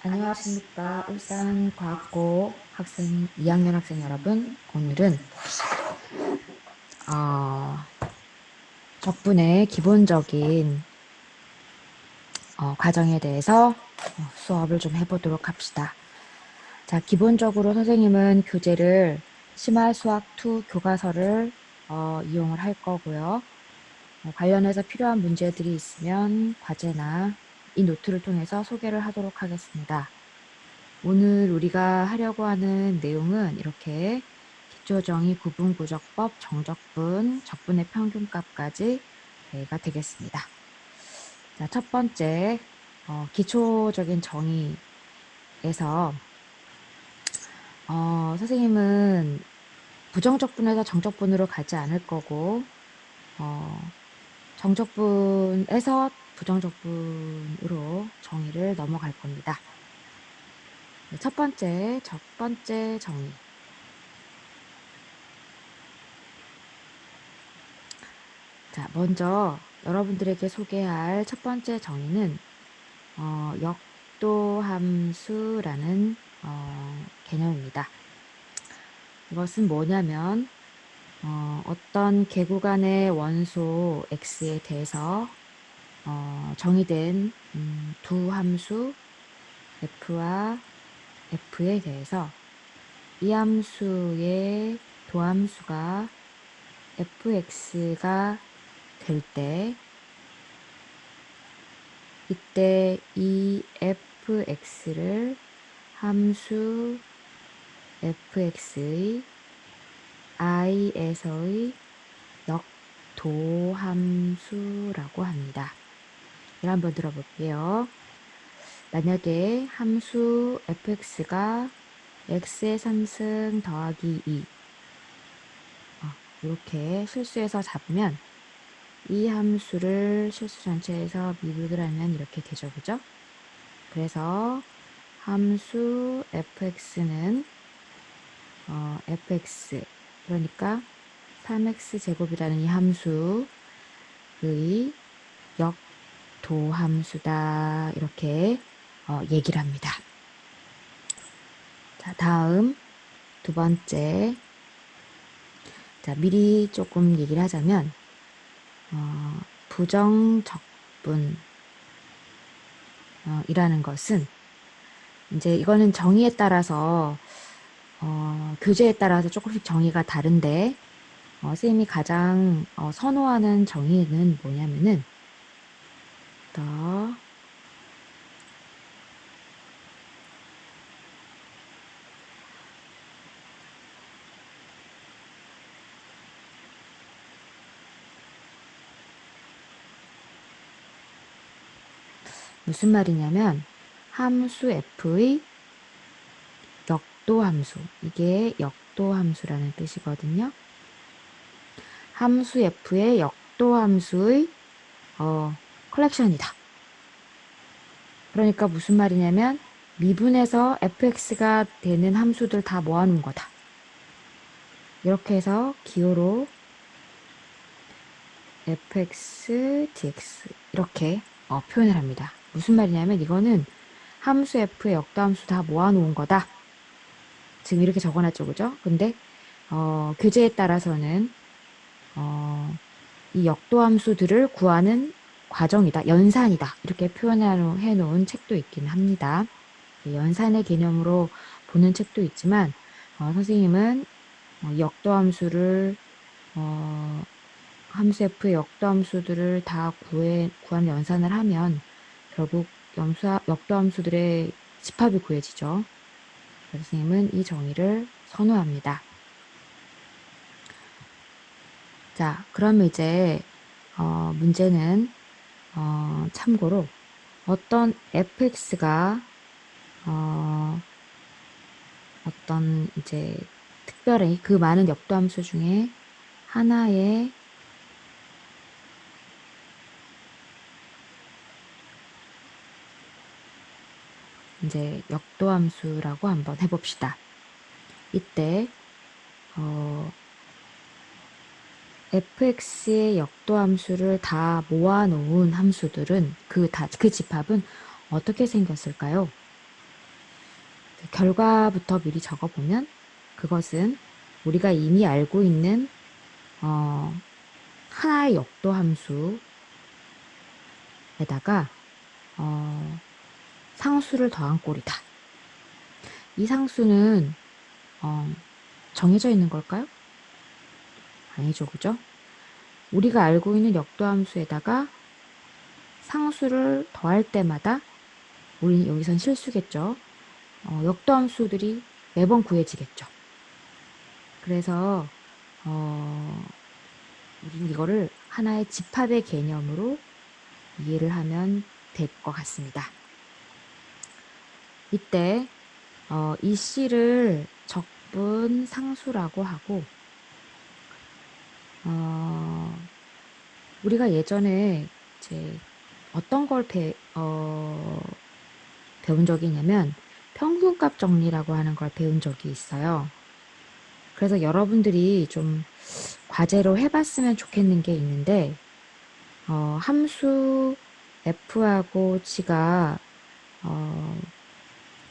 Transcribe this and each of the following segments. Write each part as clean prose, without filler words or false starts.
안녕하십니까. 울산과학고 학생 2학년 학생 여러분. 오늘은 어, 적분의 기본적인 과정에 대해서 수업을 좀 해보도록 합시다. 자, 기본적으로 선생님은 교재를 심화수학2 교과서를 이용을 할 거고요. 관련해서 필요한 문제들이 있으면 과제나 이 노트를 통해서 소개를 하도록 하겠습니다. 오늘 우리가 하려고 하는 내용은 이렇게 기초정의, 구분구적법, 정적분, 적분의 평균값까지가 되겠습니다. 자, 첫 번째 기초적인 정의에서 선생님은 부정적분에서 정적분으로 가지 않을 거고 정적분에서 부정적분으로 정의를 넘어갈 겁니다. 첫 번째 정의. 자, 먼저 여러분들에게 소개할 첫 번째 정의는 역도함수라는 개념입니다. 이것은 뭐냐면 어떤 개구간의 원소 x에 대해서 정의된 두 함수 f와 f에 대해서 이 함수의 도함수가 fx가 될 때 이때 이 fx를 함수 fx의 i에서의 역도함수라고 합니다. 이를 한번 들어볼게요. 만약에 함수 fx가 x의 3승 더하기 2 이렇게 실수해서 잡으면 이 함수를 실수 전체에서 미분을 하면 이렇게 되죠. 그죠? 그래서 함수 fx는 fx 그러니까 3x제곱이라는 이 함수의 역도함수다 이렇게 얘기를 합니다. 자, 다음 두 번째. 자, 미리 조금 얘기를 하자면 부정적분 이라는 것은 이제 이거는 정의에 따라서 교재에 따라서 조금씩 정의가 다른데 선생님이 가장 선호하는 정의는 뭐냐면은 무슨 말이냐면 함수 f의 역도함수, 이게 역도함수라는 뜻이거든요. 함수 f의 역도함수의 컬렉션이다. 그러니까 무슨 말이냐면 미분에서 fx가 되는 함수들 다 모아놓은 거다. 이렇게 해서 기호로 fx, dx 이렇게 표현을 합니다. 무슨 말이냐면 이거는 함수 f의 역도함수 다 모아놓은 거다. 지금 이렇게 적어놨죠, 그죠? 근데 교재에 따라서는 이 역도함수들을 구하는 과정이다, 연산이다 이렇게 표현해 놓은 책도 있긴 합니다. 연산의 개념으로 보는 책도 있지만 선생님은 역도함수를 함수 f의 역도함수들을 다 구한 연산을 하면 결국 역도함수들의 집합이 구해지죠. 선생님은 이 정의를 선호합니다. 자, 그럼 이제 문제는 참고로 어떤 fx가 어떤 이제 특별히 그 많은 역도함수 중에 하나의 이제 역도함수라고 한번 해봅시다. 이때 fx의 역도함수를 다 모아놓은 함수들은 그 집합은 어떻게 생겼을까요? 결과부터 미리 적어보면 그것은 우리가 이미 알고 있는 하나의 역도 함수에다가 상수를 더한 꼴이다. 이 상수는 정해져 있는 걸까요? 아니죠, 그죠? 우리가 알고 있는 역도 함수에다가 상수를 더할 때마다 우리 여기선 실수겠죠. 역도 함수들이 매번 구해지겠죠. 그래서 우리는 이거를 하나의 집합의 개념으로 이해를 하면 될 것 같습니다. 이때 이 C를 적분 상수라고 하고 우리가 예전에 이제 어떤 걸 배운 적이 있냐면 평균값 정리라고 하는 걸 배운 적이 있어요. 그래서 여러분들이 좀 과제로 해봤으면 좋겠는 게 있는데 함수 f하고 g가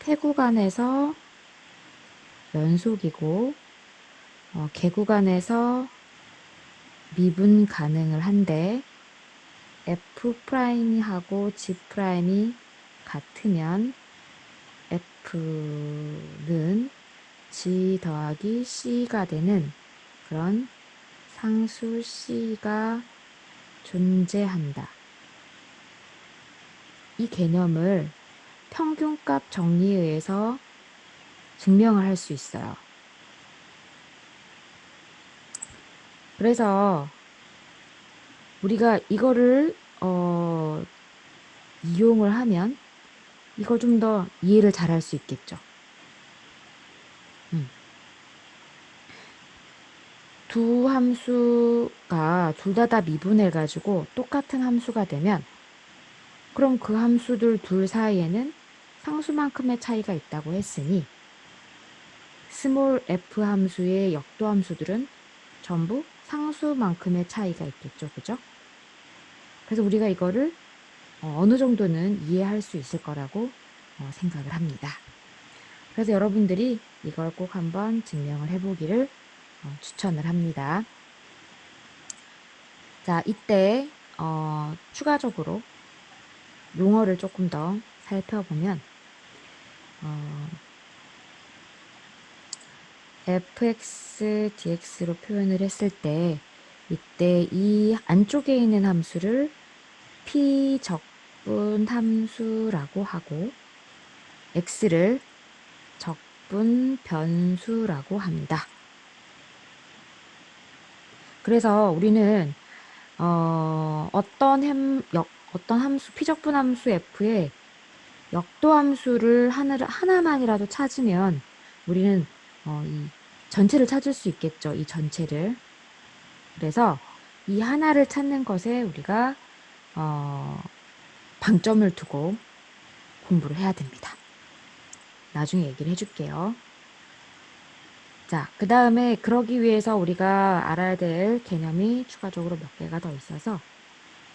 태구간에서 연속이고 개구간에서 미분 가능을 한데 f'하고 g'이 같으면 f는 g 더하기 c가 되는 그런 상수 c가 존재한다. 이 개념을 평균값 정리에 의해서 증명을 할 수 있어요. 그래서 우리가 이거를 이용을 하면 이걸 좀 더 이해를 잘 할 수 있겠죠. 두 함수가 둘 다 미분해가지고 똑같은 함수가 되면 그럼 그 함수들 둘 사이에는 상수만큼의 차이가 있다고 했으니 스몰 f 함수의 역도 함수들은 전부 상수만큼의 차이가 있겠죠. 그죠? 그래서 우리가 이거를 어느 정도는 이해할 수 있을 거라고 생각을 합니다. 그래서 여러분들이 이걸 꼭 한번 증명을 해보기를 추천을 합니다. 자, 이때 추가적으로 용어를 조금 더 살펴보면 fx, dx로 표현을 했을 때 이때 이 안쪽에 있는 함수를 p적분 함수라고 하고 x를 적분 변수라고 합니다. 그래서 우리는 어떤 함수, p적분 함수 f에 역도 함수를 하나만이라도 찾으면 우리는 이 전체를 찾을 수 있겠죠. 이 전체를. 그래서 이 하나를 찾는 것에 우리가 방점을 두고 공부를 해야 됩니다. 나중에 얘기를 해줄게요. 자, 그 다음에 그러기 위해서 우리가 알아야 될 개념이 추가적으로 몇 개가 더 있어서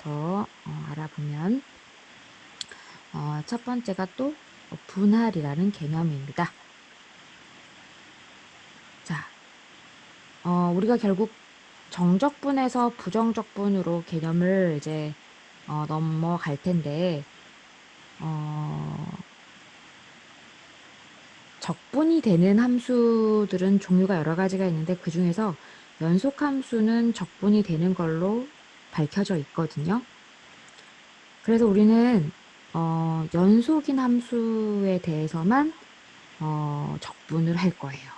더 알아보면 첫 번째가 또 분할이라는 개념입니다. 자, 우리가 결국 정적분에서 부정적분으로 개념을 이제 넘어갈 텐데 적분이 되는 함수들은 종류가 여러 가지가 있는데 그 중에서 연속함수는 적분이 되는 걸로 밝혀져 있거든요. 그래서 우리는 연속인 함수에 대해서만 적분을 할 거예요.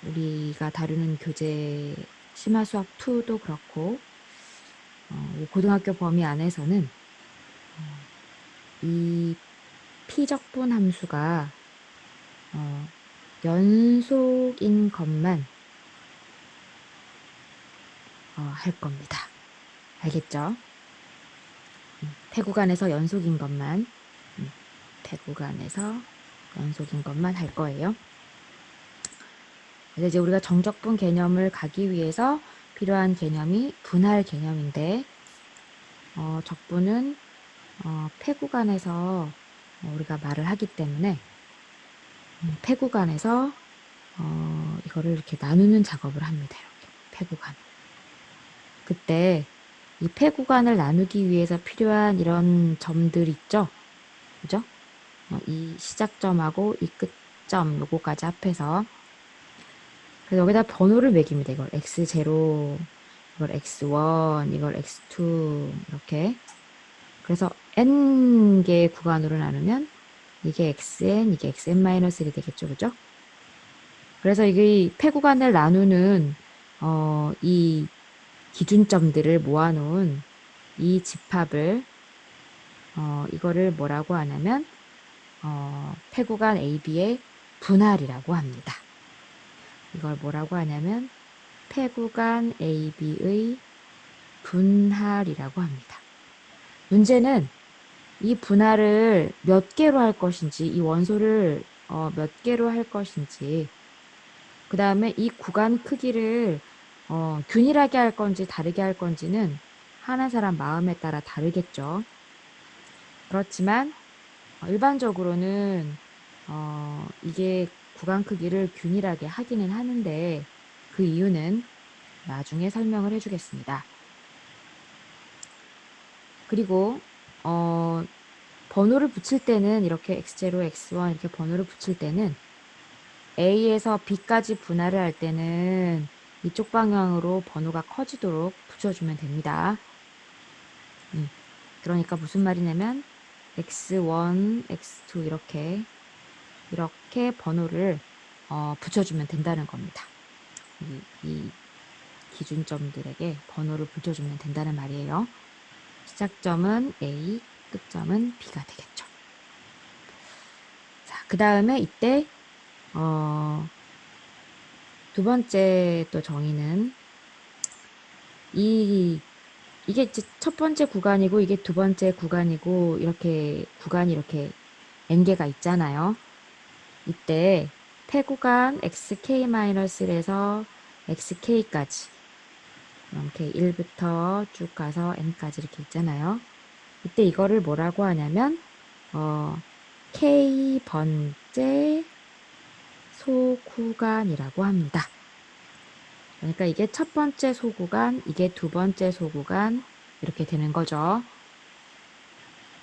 우리가 다루는 교재 심화수학 2도 그렇고 고등학교 범위 안에서는 이 p적분 함수가 연속인 것만 할 겁니다. 알겠죠? 태구간에서 연속인 것만 태구간에서 연속인 것만 할 거예요. 그래서 이제 우리가 정적분 개념을 가기 위해서 필요한 개념이 분할 개념인데 적분은 폐구간에서 우리가 말을 하기 때문에 폐구간에서 이거를 이렇게 나누는 작업을 합니다. 이렇게 폐구간. 그때 이 폐구간을 나누기 위해서 필요한 이런 점들 있죠? 그죠? 이 시작점하고 이 끝점 요거까지 합해서 그래서 여기다 번호를 매깁니다. 이걸 x0, 이걸 x1, 이걸 x2 이렇게. 그래서 n 개의 구간으로 나누면 이게 xn, 이게 xn-1이 되겠죠. 그죠? 그래서 이게 폐구간을 나누는 이 기준점들을 모아놓은 이 집합을 이거를 뭐라고 하냐면 폐구간 AB의 분할이라고 합니다. 이걸 뭐라고 하냐면 폐구간 AB의 분할이라고 합니다. 문제는 이 분할을 몇 개로 할 것인지, 이 원소를 몇 개로 할 것인지, 그 다음에 이 구간 크기를 균일하게 할 건지 다르게 할 건지는 하는 사람 마음에 따라 다르겠죠. 그렇지만 일반적으로는 이게 구간 크기를 균일하게 하기는 하는데 그 이유는 나중에 설명을 해주겠습니다. 그리고 번호를 붙일 때는 이렇게 x0, x1 이렇게 번호를 붙일 때는 A에서 B까지 분할을 할 때는 이쪽 방향으로 번호가 커지도록 붙여주면 됩니다. 그러니까 무슨 말이냐면 x1, x2 이렇게 번호를 붙여주면 된다는 겁니다. 이 기준점들에게 번호를 붙여주면 된다는 말이에요. 시작점은 A, 끝점은 B가 되겠죠. 자, 그 다음에 이때 두 번째 또 정의는 이게 이제 첫 번째 구간이고 이게 두 번째 구간이고 이렇게 구간이 이렇게 n개가 있잖아요. 이때 폐구간 xk-1에서 xk까지 이렇게 1부터 쭉 가서 n까지 이렇게 있잖아요. 이때 이거를 뭐라고 하냐면 k번째 소구간이라고 합니다. 그러니까 이게 첫 번째 소구간, 이게 두 번째 소구간 이렇게 되는 거죠.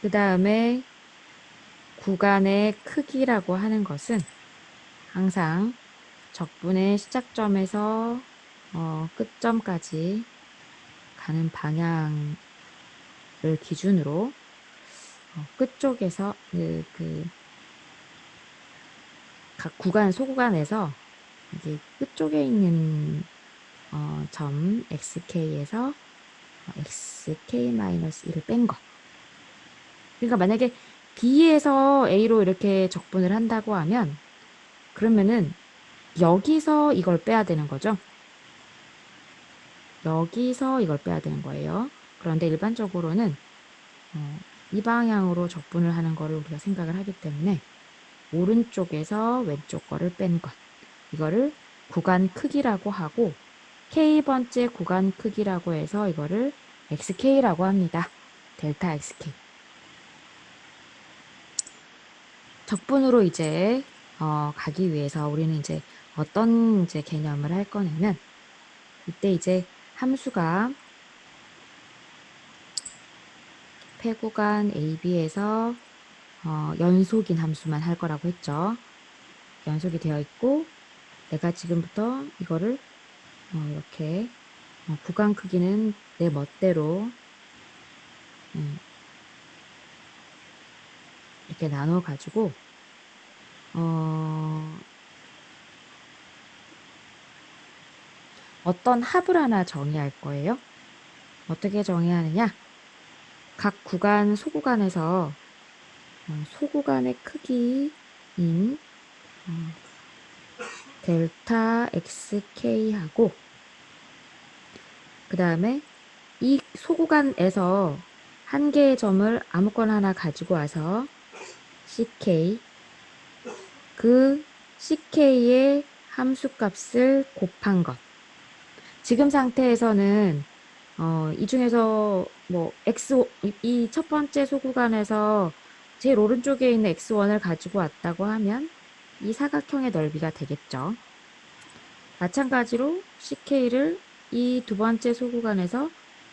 그 다음에 구간의 크기라고 하는 것은 항상 적분의 시작점에서 끝점까지 가는 방향을 기준으로 끝쪽에서 각 구간 소구간에서 이제 끝쪽에 있는 점 xk에서 xk-1을 뺀 것. 그러니까 만약에 B에서 A로 이렇게 적분을 한다고 하면 그러면은 여기서 이걸 빼야 되는 거죠. 여기서 이걸 빼야 되는 거예요. 그런데 일반적으로는 이 방향으로 적분을 하는 거를 우리가 생각을 하기 때문에 오른쪽에서 왼쪽 거를 뺀 것. 이거를 구간 크기라고 하고 K번째 구간 크기라고 해서 이거를 XK라고 합니다. 델타 XK. 적분으로 이제 가기 위해서 우리는 이제 어떤 이제 개념을 할 거냐면 이때 이제 함수가 폐구간 AB에서 연속인 함수만 할 거라고 했죠. 연속이 되어 있고 내가 지금부터 이거를 이렇게 구간 크기는 내 멋대로 이렇게 나눠 가지고 어떤 합을 하나 정의할 거예요. 어떻게 정의하느냐? 각 구간 소구간에서 소구간의 크기인 델타 xk하고 그 다음에 이 소구간에서 한 개의 점을 아무거나 하나 가지고 와서 ck 그 ck의 함수값을 곱한 것. 지금 상태에서는 이 중에서 뭐 이 첫 번째 소구간에서 제일 오른쪽에 있는 x1을 가지고 왔다고 하면 이 사각형의 넓이가 되겠죠. 마찬가지로 CK를 이 두 번째 소구간에서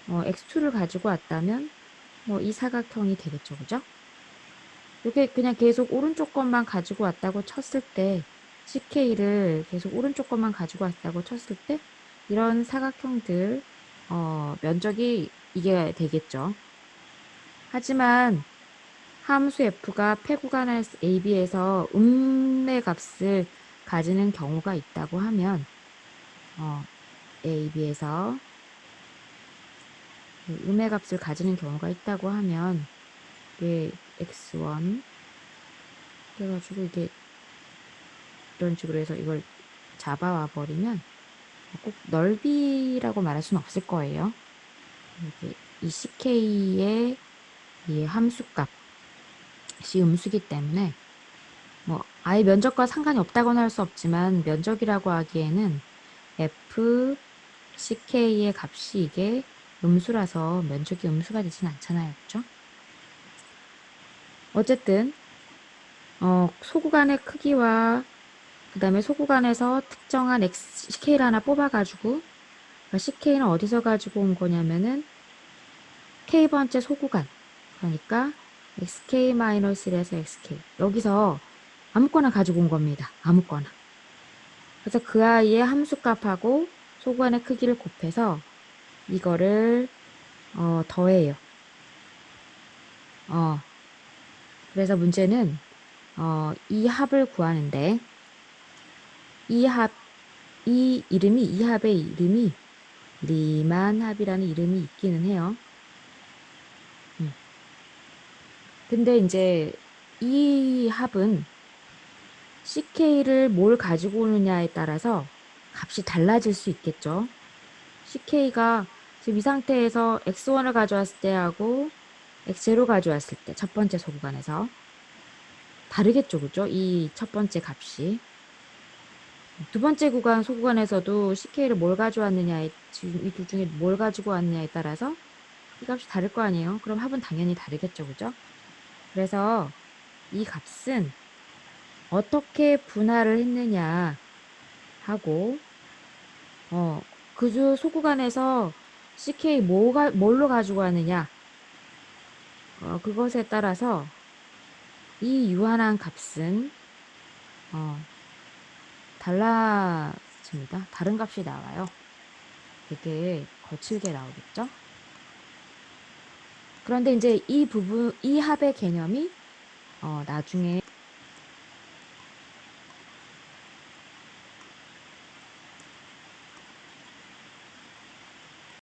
x2를 가지고 왔다면 이 사각형이 되겠죠. 그죠? 이렇게 그냥 계속 오른쪽 것만 가지고 왔다고 쳤을 때 CK를 계속 오른쪽 것만 가지고 왔다고 쳤을 때 이런 사각형들 면적이 이게 되겠죠. 하지만 함수 f가 폐구간 AB에서 음의 값을 가지는 경우가 있다고 하면 AB에서 음의 값을 가지는 경우가 있다고 하면 이게 x1 그래가지고 이게 이런 식으로 해서 이걸 잡아와 버리면 꼭 넓이라고 말할 수는 없을 거예요. 이게 이 CK의 이 함수값이 음수기 때문에 아예 면적과 상관이 없다고는 할 수 없지만 면적이라고 하기에는 f CK의 값이 이게 음수라서 면적이 음수가 되진 않잖아요. 그렇죠? 어쨌든 소구간의 크기와 그 다음에 소구간에서 특정한 CK를 하나 뽑아가지고 그러니까 CK는 어디서 가지고 온 거냐면은 K번째 소구간 그러니까 XK-1에서 XK 여기서 아무거나 가지고 온 겁니다. 아무거나. 그래서 그 아이의 함수값하고 소구간의 크기를 곱해서 이거를 더해요. 그래서 문제는 이 합을 구하는데 이 합의 이름이 리만 합이라는 이름이 있기는 해요. 근데 이제 이 합은 CK를 뭘 가지고 오느냐에 따라서 값이 달라질 수 있겠죠. CK가 지금 이 상태에서 X1을 가져왔을 때하고 X0 가져왔을 때 첫 번째 소구간에서 다르겠죠. 그죠? 이 첫 번째 값이. 두 번째 구간 소구간에서도 CK를 뭘 가져왔느냐에 지금 이 둘 중에 뭘 가지고 왔느냐에 따라서 이 값이 다를 거 아니에요. 그럼 합은 당연히 다르겠죠. 그죠? 그래서 이 값은 어떻게 분할을 했느냐 하고 그 소구간에서 CK 뭘로 가지고 왔느냐 그것에 따라서 이 유한한 값은 달라집니다. 다른 값이 나와요. 되게 거칠게 나오겠죠? 그런데 이제 이 합의 개념이 나중에